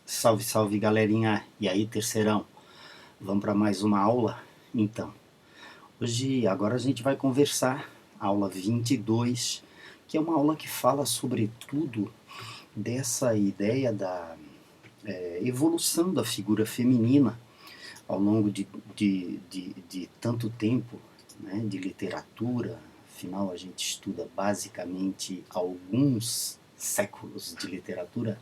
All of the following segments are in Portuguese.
Salve, salve galerinha! E aí, terceirão? Vamos para mais uma aula? Então, agora a gente vai conversar, aula 22, que é uma aula que fala sobretudo dessa ideia da evolução da figura feminina ao longo de tanto tempo, né, de literatura. Afinal, a gente estuda basicamente alguns séculos de literatura.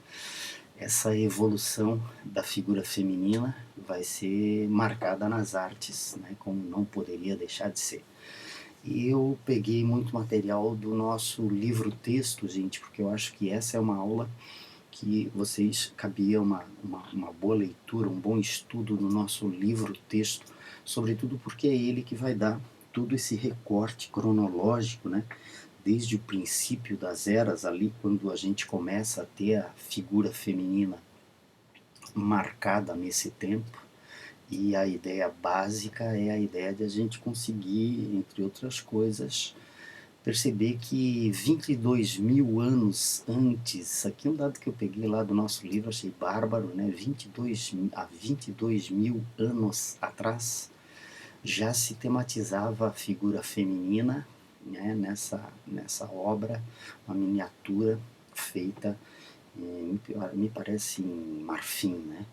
Essa evolução da figura feminina vai ser marcada nas artes, né, como não poderia deixar de ser. E eu peguei muito material do nosso livro-texto, gente, porque eu acho que essa é uma aula que vocês cabia uma boa leitura, um bom estudo no nosso livro-texto, sobretudo porque é ele que vai dar todo esse recorte cronológico, né, desde o princípio das eras ali, quando a gente começa a ter a figura feminina marcada nesse tempo, e a ideia básica é a ideia de a gente conseguir, entre outras coisas, perceber que 22 mil anos antes, aqui é um dado que eu peguei lá do nosso livro, achei bárbaro, né? 22 mil anos atrás, já se tematizava a figura feminina, né? nessa obra, uma miniatura feita, me parece em marfim, né?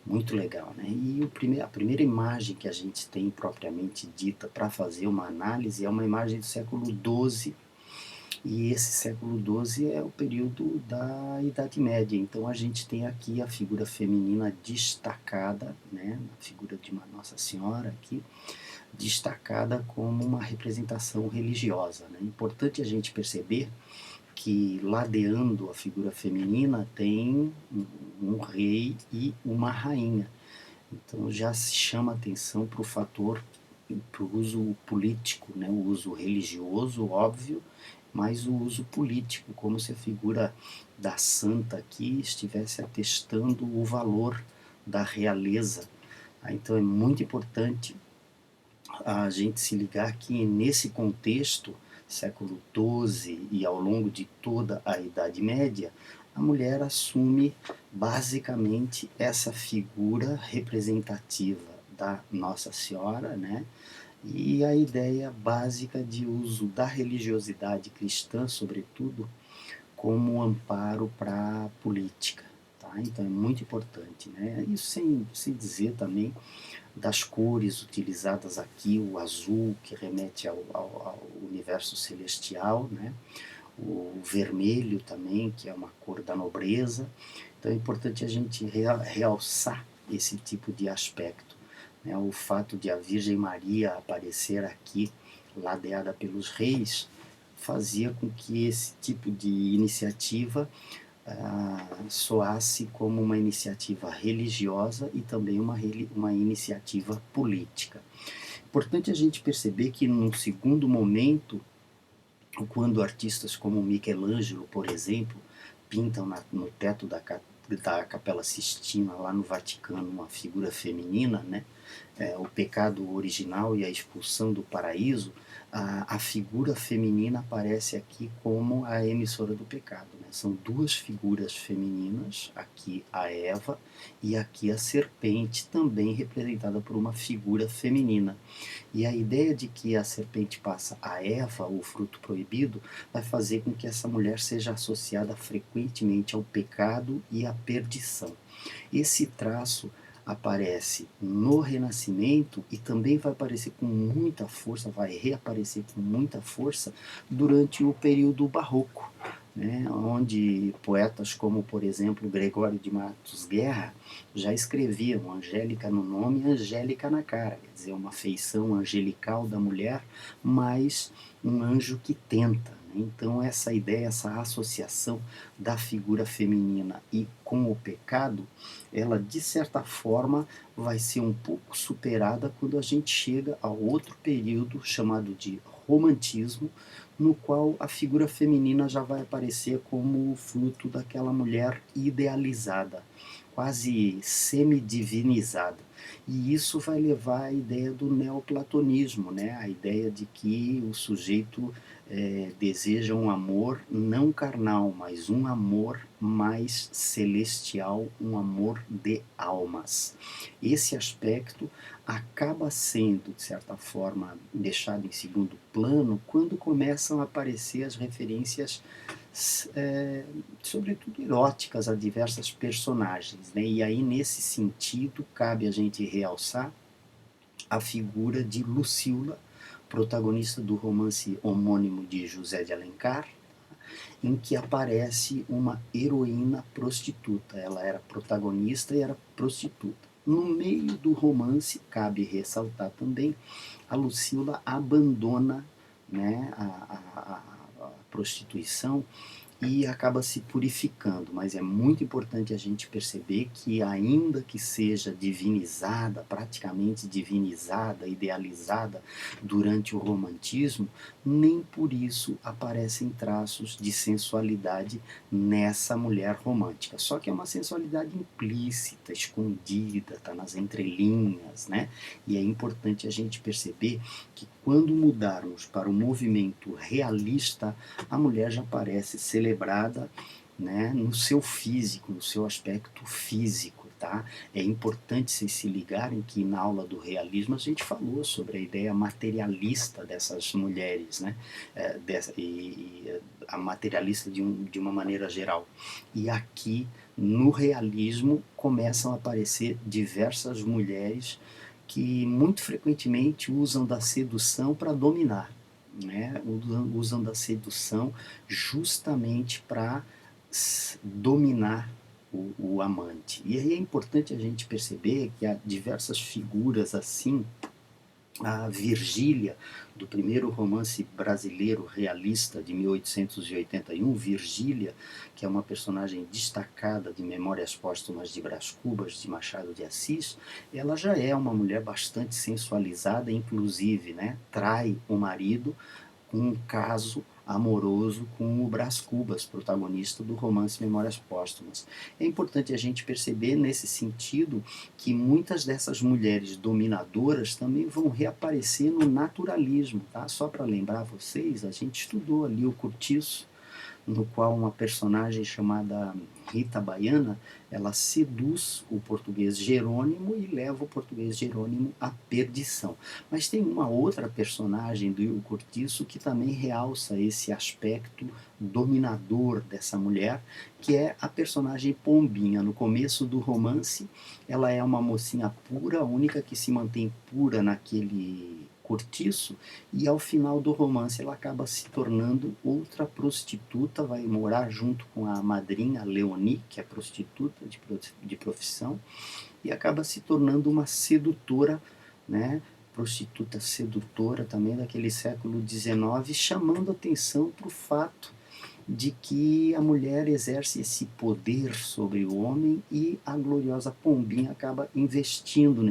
Muito legal, né? E a primeira imagem que a gente tem propriamente dita para fazer uma análise é uma imagem do século XII, e esse século XII é o período da Idade Média. Então a gente tem aqui a figura feminina destacada, né? A figura de uma Nossa Senhora aqui, destacada como uma representação religiosa, né? Importante a gente perceber que ladeando a figura feminina tem um rei e uma rainha. Então já se chama atenção para o fator, para o uso político, né? O uso religioso, óbvio, mas o uso político, como se a figura da santa aqui estivesse atestando o valor da realeza. Então é muito importante a gente se ligar que nesse contexto, século XII e ao longo de toda a Idade Média, a mulher assume basicamente essa figura representativa da Nossa Senhora, né? E a ideia básica de uso da religiosidade cristã, sobretudo, como amparo para a política. Tá? Então é muito importante. Né? Isso sem dizer também das cores utilizadas aqui, o azul, que remete ao universo celestial, né? O vermelho também, que é uma cor da nobreza. Então é importante a gente realçar esse tipo de aspecto. Né? O fato de a Virgem Maria aparecer aqui, ladeada pelos reis, fazia com que esse tipo de iniciativa soasse como uma iniciativa religiosa e também uma iniciativa política. Importante a gente perceber que num segundo momento, quando artistas como Michelangelo, por exemplo, pintam no teto da Capela Sistina, lá no Vaticano, uma figura feminina, né? O pecado original e a expulsão do paraíso, a figura feminina aparece aqui como a emissora do pecado. Né? São duas figuras femininas, aqui a Eva e aqui a serpente, também representada por uma figura feminina. E a ideia de que a serpente passa a Eva, o fruto proibido, vai fazer com que essa mulher seja associada frequentemente ao pecado e à perdição. Esse traço aparece no Renascimento e também vai aparecer com muita força, vai reaparecer com muita força durante o período barroco, né, onde poetas como, por exemplo, Gregório de Matos Guerra já escreviam Angélica no nome e Angélica na cara, quer dizer, uma feição angelical da mulher, mas um anjo que tenta. Então essa ideia, essa associação da figura feminina e com o pecado, ela de certa forma vai ser um pouco superada quando a gente chega a outro período chamado de romantismo, no qual a figura feminina já vai aparecer como fruto daquela mulher idealizada, quase semi-divinizada. E isso vai levar à ideia do neoplatonismo, né? A ideia de que o sujeito deseja um amor não carnal, mas um amor mais celestial, um amor de almas. Esse aspecto acaba sendo, de certa forma, deixado em segundo plano quando começam a aparecer as referências, sobretudo eróticas, a diversas personagens, né? E aí, nesse sentido, cabe a gente realçar a figura de Lucila, protagonista do romance homônimo de José de Alencar, em que aparece uma heroína prostituta. Ela era protagonista e era prostituta. No meio do romance, cabe ressaltar também, a Lucila abandona, né, a prostituição e acaba se purificando, mas é muito importante a gente perceber que, ainda que seja divinizada, praticamente divinizada, idealizada durante o romantismo, nem por isso aparecem traços de sensualidade nessa mulher romântica. Só que é uma sensualidade implícita, escondida, está nas entrelinhas, né? E é importante a gente perceber que, quando mudarmos para o movimento realista, a mulher já parece celebrada, né, no seu físico, no seu aspecto físico. Tá? É importante vocês se ligarem que, na aula do realismo, a gente falou sobre a ideia materialista dessas mulheres, né? A materialista de uma maneira geral. E aqui, no realismo, começam a aparecer diversas mulheres que muito frequentemente usam da sedução para dominar, né? Usam da sedução justamente para dominar o amante. E aí é importante a gente perceber que há diversas figuras assim. A Virgília, do primeiro romance brasileiro realista de 1881, Virgília, que é uma personagem destacada de Memórias Póstumas de Brás Cubas, de Machado de Assis, ela já é uma mulher bastante sensualizada, inclusive, né, trai o marido com um caso amoroso com o Brás Cubas, protagonista do romance Memórias Póstumas. É importante a gente perceber, nesse sentido, que muitas dessas mulheres dominadoras também vão reaparecer no naturalismo. Tá? Só para lembrar vocês, a gente estudou ali o Cortiço, no qual uma personagem chamada Rita Baiana, ela seduz o português Jerônimo e leva o português Jerônimo à perdição. Mas tem uma outra personagem do Il Cortiço que também realça esse aspecto dominador dessa mulher, que é a personagem Pombinha. No começo do romance, ela é uma mocinha pura, a única que se mantém pura naquele cortiço, e ao final do romance ela acaba se tornando outra prostituta, vai morar junto com a madrinha Leonie, que é prostituta de profissão, e acaba se tornando uma sedutora, né? Prostituta sedutora também daquele século XIX, chamando atenção para o fato de que a mulher exerce esse poder sobre o homem, e a gloriosa Pombinha acaba investindo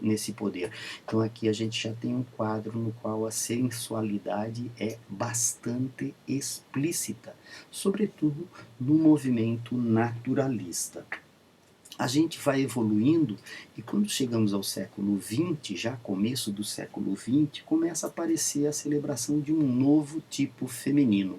nesse poder. Então aqui a gente já tem um quadro no qual a sensualidade é bastante explícita, sobretudo no movimento naturalista. A gente vai evoluindo, e quando chegamos ao século XX, já começo do século XX, começa a aparecer a celebração de um novo tipo feminino.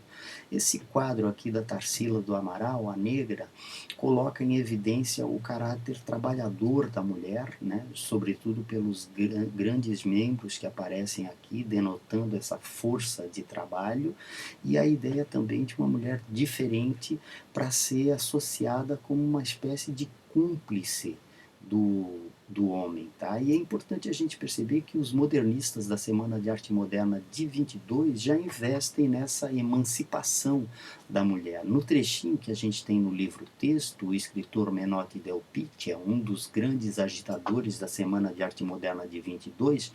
Esse quadro aqui da Tarsila do Amaral, a Negra, coloca em evidência o caráter trabalhador da mulher, né? Sobretudo pelos grandes membros que aparecem aqui, denotando essa força de trabalho, e a ideia também de uma mulher diferente para ser associada como uma espécie de cúmplice do homem. Tá? E é importante a gente perceber que os modernistas da Semana de Arte Moderna de 22 já investem nessa emancipação da mulher. No trechinho que a gente tem no livro-texto, o escritor Menotti Del Pitte, é um dos grandes agitadores da Semana de Arte Moderna de 22,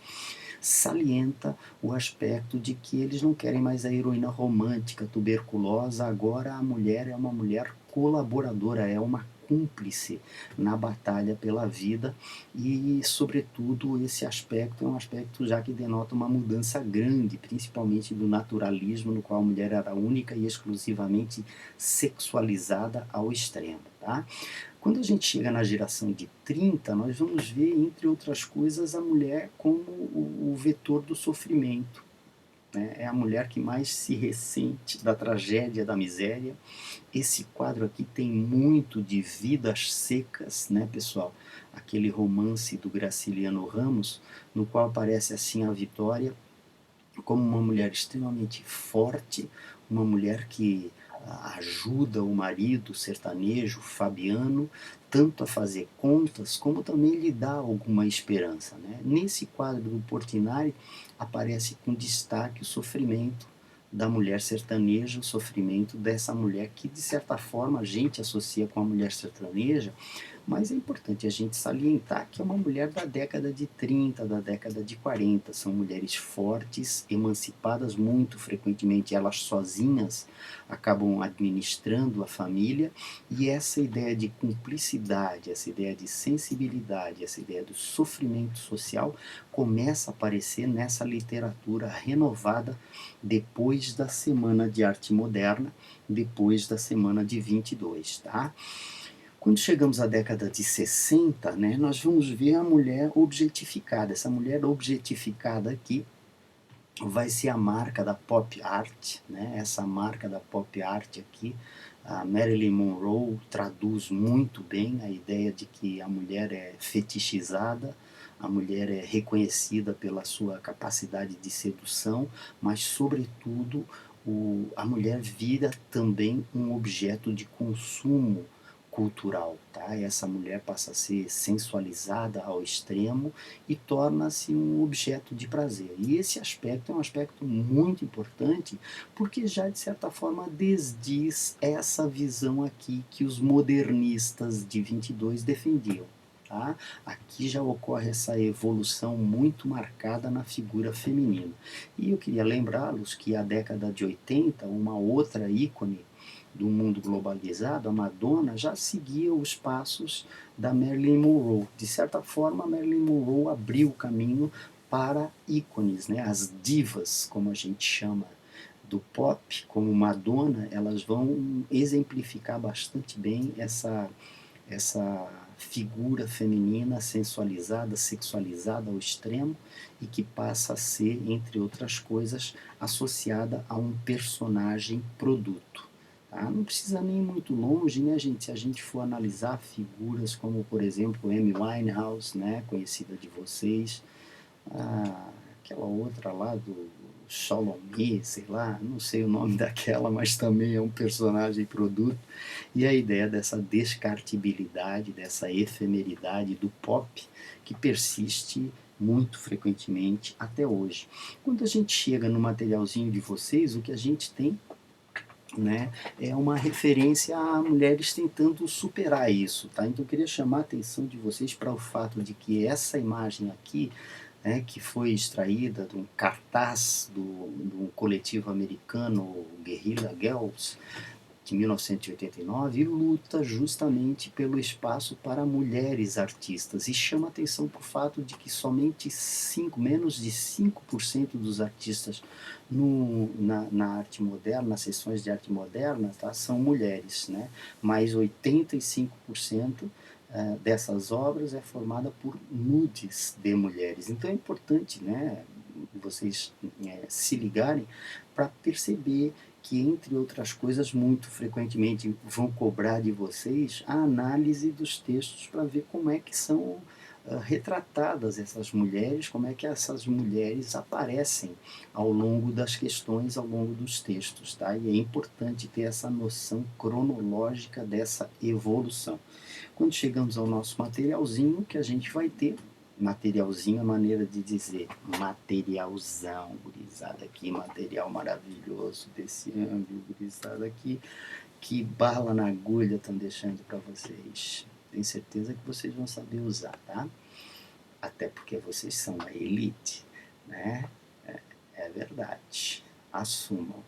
salienta o aspecto de que eles não querem mais a heroína romântica, tuberculosa. Agora a mulher é uma mulher colaboradora, é uma cúmplice na batalha pela vida, e, sobretudo, esse aspecto é um aspecto já que denota uma mudança grande, principalmente do naturalismo, no qual a mulher era única e exclusivamente sexualizada ao extremo. Tá? Quando a gente chega na geração de 30, nós vamos ver, entre outras coisas, a mulher como o vetor do sofrimento. né? É a mulher que mais se ressente da tragédia, da miséria. Esse quadro aqui tem muito de Vidas Secas, né, pessoal? Aquele romance do Graciliano Ramos, no qual aparece assim a Vitória como uma mulher extremamente forte, uma mulher que ajuda o marido sertanejo, Fabiano, tanto a fazer contas, como também lhe dá alguma esperança. Né? Nesse quadro do Portinari, aparece com destaque o sofrimento da mulher sertaneja, o sofrimento dessa mulher que, de certa forma, a gente associa com a mulher sertaneja, mas é importante a gente salientar que é uma mulher da década de 30, da década de 40. São mulheres fortes, emancipadas, muito frequentemente elas sozinhas acabam administrando a família, e essa ideia de cumplicidade, essa ideia de sensibilidade, essa ideia do sofrimento social começa a aparecer nessa literatura renovada depois da Semana de Arte Moderna, depois da Semana de 22, tá? Quando chegamos à década de 60, né, nós vamos ver a mulher objetificada. Essa mulher objetificada aqui vai ser a marca da pop art, né? Essa marca da pop art aqui, a Marilyn Monroe traduz muito bem a ideia de que a mulher é fetichizada, a mulher é reconhecida pela sua capacidade de sedução, mas sobretudo a mulher vira também um objeto de consumo cultural, tá? Essa mulher passa a ser sensualizada ao extremo e torna-se um objeto de prazer. E esse aspecto é um aspecto muito importante, porque já de certa forma desdiz essa visão aqui que os modernistas de 22 defendiam. Tá? Aqui já ocorre essa evolução muito marcada na figura feminina. E eu queria lembrá-los que a década de 80, uma outra ícone do mundo globalizado, a Madonna já seguia os passos da Marilyn Monroe. De certa forma, a Marilyn Monroe abriu o caminho para ícones, né? As divas, como a gente chama, do pop, como Madonna, elas vão exemplificar bastante bem essa figura feminina sensualizada, sexualizada ao extremo e que passa a ser, entre outras coisas, associada a um personagem produto. Tá? Não precisa nem ir muito longe, né, gente? Se a gente for analisar figuras como, por exemplo, Amy Winehouse, né, conhecida de vocês, aquela outra lá do Salome, sei lá, não sei o nome daquela, mas também é um personagem produto. E a ideia dessa descartibilidade, dessa efemeridade do pop que persiste muito frequentemente até hoje. Quando a gente chega no materialzinho de vocês, o que a gente tem, né, é uma referência a mulheres tentando superar isso, tá? Então eu queria chamar a atenção de vocês para o fato de que essa imagem aqui, né, que foi extraída de um cartaz do coletivo americano Guerrilla Girls, de 1989, luta justamente pelo espaço para mulheres artistas e chama atenção para o fato de que somente menos de 5% dos artistas na arte moderna, nas sessões de arte moderna, tá, são mulheres, né? Mas 85% dessas obras é formada por nudes de mulheres. Então é importante, né, vocês se ligarem para perceber que, entre outras coisas, muito frequentemente vão cobrar de vocês a análise dos textos para ver como é que são retratadas essas mulheres, como é que essas mulheres aparecem ao longo das questões, ao longo dos textos, tá? E é importante ter essa noção cronológica dessa evolução. Quando chegamos ao nosso materialzinho, que a gente vai ter, materialzinho é maneira de dizer materialzão, gurizada, aqui, material maravilhoso desse ângulo, gurizada, aqui, que bala na agulha estão deixando para vocês. Tenho certeza que vocês vão saber usar, tá? Até porque vocês são a elite, né? É verdade. Assumam.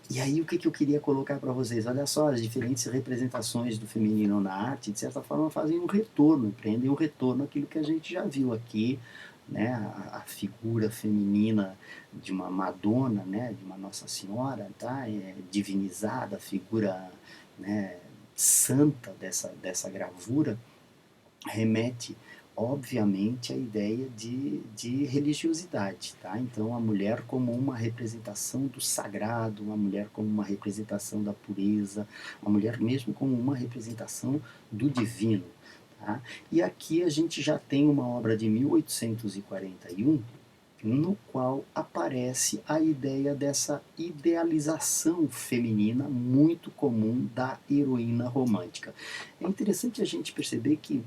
E aí o que eu queria colocar para vocês? Olha só, as diferentes representações do feminino na arte, de certa forma, fazem um retorno, empreendem um retorno àquilo que a gente já viu aqui, né? A figura feminina de uma Madonna, né? De uma Nossa Senhora, tá? Divinizada, a figura, né, santa dessa gravura, remete obviamente, a ideia de religiosidade, tá? Então, a mulher como uma representação do sagrado, uma mulher como uma representação da pureza, a mulher mesmo como uma representação do divino, tá? E aqui a gente já tem uma obra de 1841, no qual aparece a ideia dessa idealização feminina muito comum da heroína romântica. É interessante a gente perceber que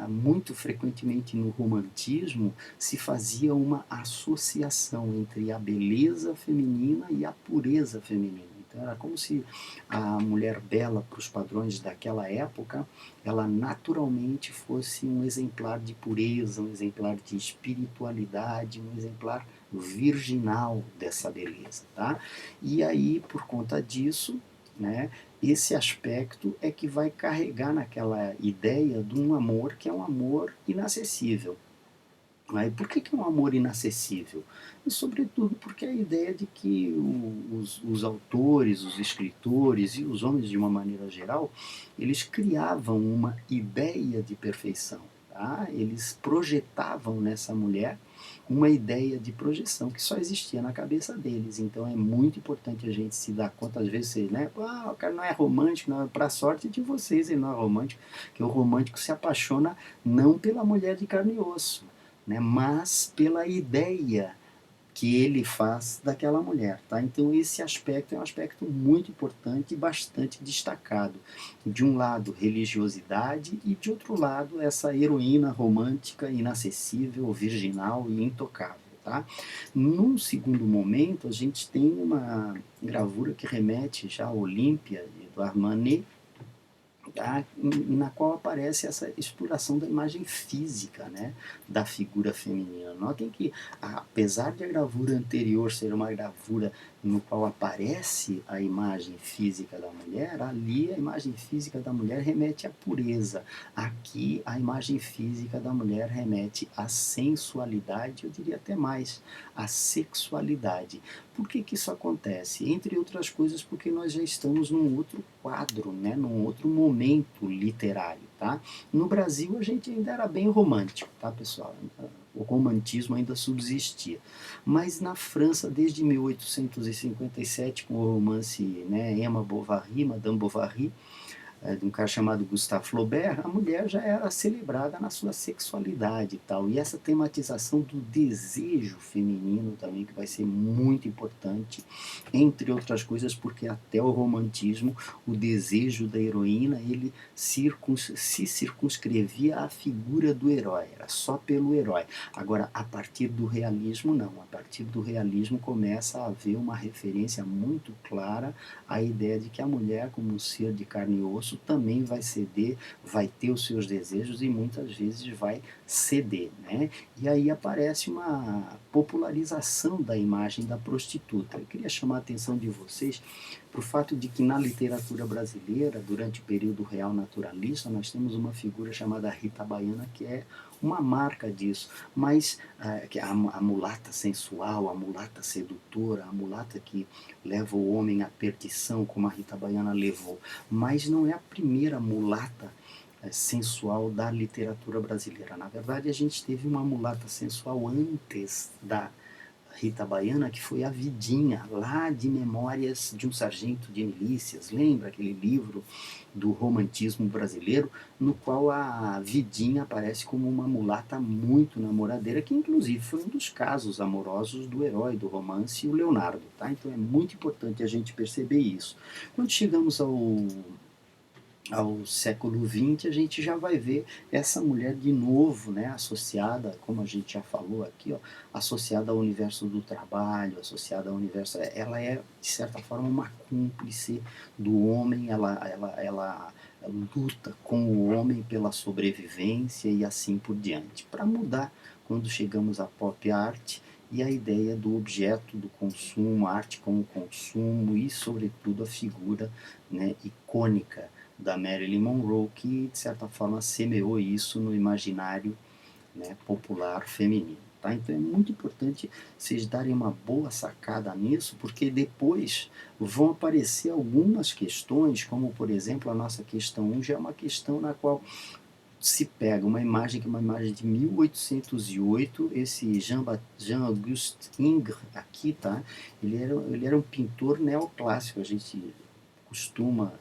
muito frequentemente no romantismo se fazia uma associação entre a beleza feminina e a pureza feminina. Então era como se a mulher bela, para os padrões daquela época, ela naturalmente fosse um exemplar de pureza, um exemplar de espiritualidade, um exemplar virginal dessa beleza, tá? E aí, por conta disso, né, esse aspecto é que vai carregar naquela ideia de um amor que é um amor inacessível. Aí, por que é um amor inacessível? E, sobretudo, porque a ideia de que os autores, os escritores e os homens, de uma maneira geral, eles criavam uma ideia de perfeição. Tá? Eles projetavam nessa mulher uma ideia de projeção que só existia na cabeça deles. Então é muito importante a gente se dar conta, às vezes, né? O cara não é romântico, não, para sorte de vocês, ele não é romântico, que o romântico se apaixona não pela mulher de carne e osso, né, mas pela ideia que ele faz daquela mulher. Tá? Então esse aspecto é um aspecto muito importante e bastante destacado. De um lado, religiosidade, e de outro lado, essa heroína romântica, inacessível, virginal e intocável. Tá? Num segundo momento, a gente tem uma gravura que remete já à Olímpia, de Edouard Manet, tá? Na qual aparece essa exploração da imagem física, né, da figura feminina. Notem que, apesar de a gravura anterior ser uma gravura no qual aparece a imagem física da mulher, ali a imagem física da mulher remete à pureza. Aqui a imagem física da mulher remete à sensualidade, eu diria até mais, à sexualidade. Por que isso acontece? Entre outras coisas, porque nós já estamos num outro quadro, né? Num outro momento literário. Tá? No Brasil, a gente ainda era bem romântico, tá, pessoal? O romantismo ainda subsistia. Mas na França, desde 1857, com o romance, né, Emma Bovary, Madame Bovary, de um cara chamado Gustave Flaubert, a mulher já era celebrada na sua sexualidade e tal. E essa tematização do desejo feminino também, que vai ser muito importante, entre outras coisas, porque até o romantismo, o desejo da heroína, ele se circunscrevia à figura do herói, era só pelo herói. Agora, a partir do realismo, não. A partir do realismo começa a haver uma referência muito clara à ideia de que a mulher, como um ser de carne e osso, também vai ceder, vai ter os seus desejos e muitas vezes vai ceder, né? E aí aparece uma popularização da imagem da prostituta. Eu queria chamar a atenção de vocês para o fato de que na literatura brasileira, durante o período real naturalista, nós temos uma figura chamada Rita Baiana, que é uma marca disso, mas que a mulata sensual, a mulata sedutora, a mulata que leva o homem à perdição, como a Rita Baiana levou, mas não é a primeira mulata sensual da literatura brasileira. Na verdade, a gente teve uma mulata sensual antes da Rita Baiana, que foi a Vidinha, lá de Memórias de um Sargento de Milícias. Lembra aquele livro do romantismo brasileiro, no qual a Vidinha aparece como uma mulata muito namoradeira, que inclusive foi um dos casos amorosos do herói do romance, o Leonardo. Tá? Então é muito importante a gente perceber isso. Quando chegamos ao século XX, a gente já vai ver essa mulher de novo, né, associada, como a gente já falou aqui, ó, associada ao universo do trabalho, associada ao universo. Ela é, de certa forma, uma cúmplice do homem, ela luta com o homem pela sobrevivência e assim por diante. Para mudar, quando chegamos à pop art e a ideia do objeto do consumo, a arte como consumo e, sobretudo, a figura, né, icônica da Marilyn Monroe, que de certa forma semeou isso no imaginário, né, popular feminino. Tá? Então é muito importante vocês darem uma boa sacada nisso, porque depois vão aparecer algumas questões, como por exemplo a nossa questão 1 já é uma questão na qual se pega uma imagem que é uma imagem de 1808, esse Jean-Auguste Ingres aqui, tá? Ele era um pintor neoclássico, a gente costuma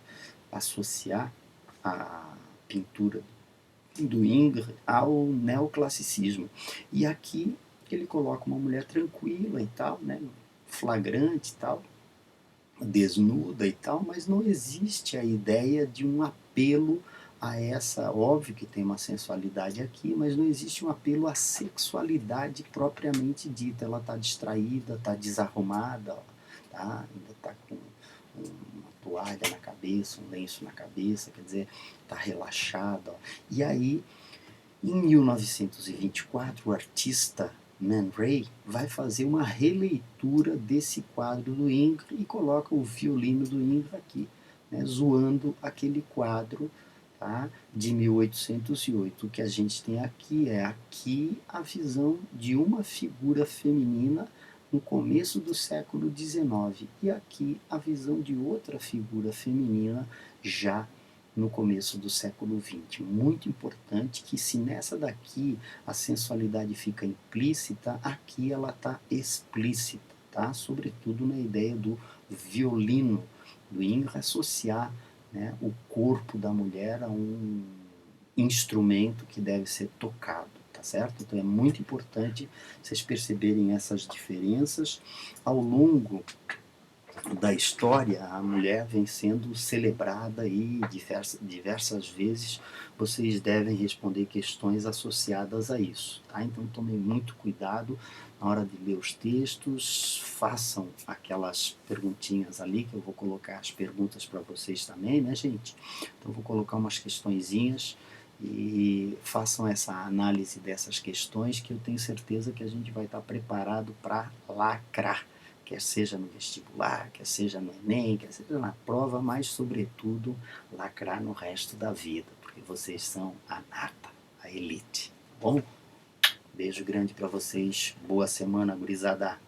associar a pintura do Ingres ao neoclassicismo. E aqui ele coloca uma mulher tranquila e tal, né? Flagrante e tal, desnuda e tal, mas não existe a ideia de um apelo a essa, óbvio que tem uma sensualidade aqui, mas não existe um apelo à sexualidade propriamente dita. Ela está distraída, está desarrumada, tá? Ainda está com uma toalha na cabeça, um lenço na cabeça, quer dizer, está relaxada. Ó. E aí, em 1924, o artista Man Ray vai fazer uma releitura desse quadro do Ingres e coloca o violino do Ingres aqui, né, zoando aquele quadro, tá, de 1808. O que a gente tem aqui é a visão de uma figura feminina no começo do século XIX e aqui a visão de outra figura feminina já no começo do século XX. Muito importante que se nessa daqui a sensualidade fica implícita, aqui ela está explícita, tá? Sobretudo na ideia do violino, do Ingres associar, né, o corpo da mulher a um instrumento que deve ser tocado, tá certo? Então é muito importante vocês perceberem essas diferenças ao longo da história. A mulher vem sendo celebrada e diversas vezes vocês devem responder questões associadas a isso, tá? Então tomem muito cuidado na hora de ler os textos, façam aquelas perguntinhas ali, que eu vou colocar as perguntas para vocês também, né, gente? Então eu vou colocar umas questõezinhas e façam essa análise dessas questões, que eu tenho certeza que a gente vai estar preparado para lacrar, quer seja no vestibular, quer seja no Enem, quer seja na prova, mas sobretudo lacrar no resto da vida, porque vocês são a nata, a elite, tá bom? Beijo grande para vocês, boa semana, gurizada!